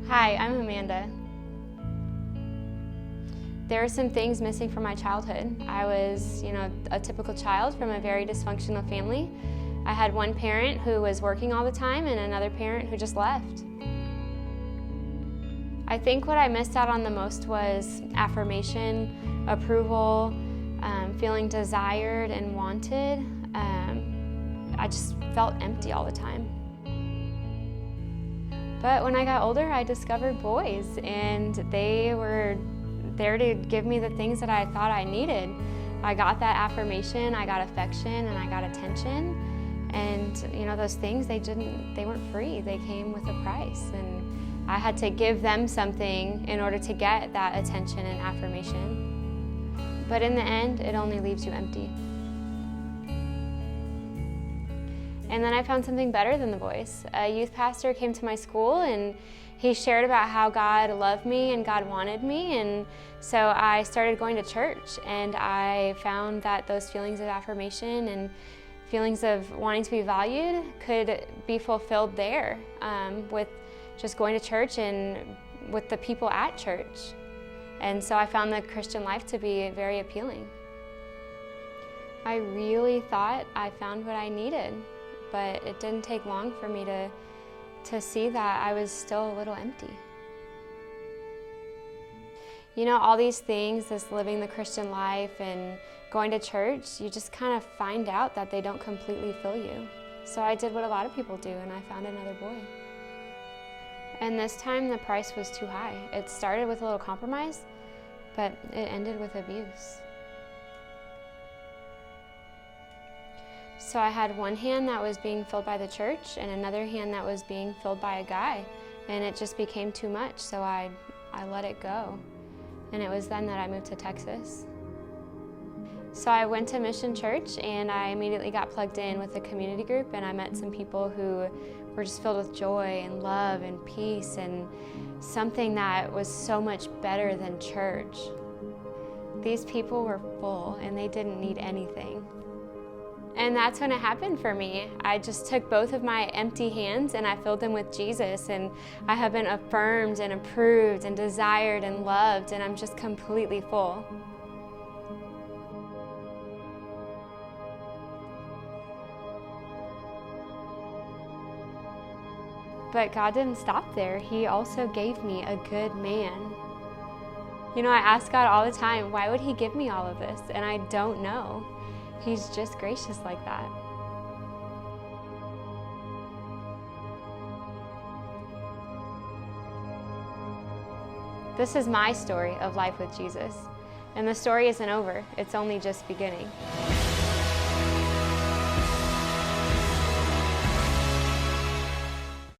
Hi, I'm Amanda. There are some things missing from my childhood. I was, a typical child from a very dysfunctional family. I had one parent who was working all the time and another parent who just left. I think what I missed out on the most was affirmation, approval, feeling desired and wanted. I just felt empty all the time. But when I got older, I discovered boys, and they were there to give me the things that I thought I needed. I got that affirmation, I got affection, and I got attention. And those things, they weren't free. They came with a price, and I had to give them something in order to get that attention and affirmation. But in the end, it only leaves you empty. And then I found something better than the boys. A youth pastor came to my school, and he shared about how God loved me and God wanted me, and so I started going to church, and I found that those feelings of affirmation and feelings of wanting to be valued could be fulfilled there with just going to church and with the people at church. And so I found the Christian life to be very appealing. I really thought I found what I needed, but it didn't take long for me to see that I was still a little empty. All these things, this living the Christian life and going to church, you just kind of find out that they don't completely fill you. So I did what a lot of people do, and I found another boy. And this time the price was too high. It started with a little compromise, but it ended with abuse. So I had one hand that was being filled by the church and another hand that was being filled by a guy, and it just became too much, so I let it go. And it was then that I moved to Texas. So I went to Mission Church, and I immediately got plugged in with a community group, and I met some people who were just filled with joy and love and peace and something that was so much better than church. These people were full, and they didn't need anything. And that's when it happened for me. I just took both of my empty hands and I filled them with Jesus, and I have been affirmed and approved and desired and loved, and I'm just completely full. But God didn't stop there. He also gave me a good man. I ask God all the time, why would He give me all of this? And I don't know. He's just gracious like that. This is my story of life with Jesus. And the story isn't over. It's only just beginning.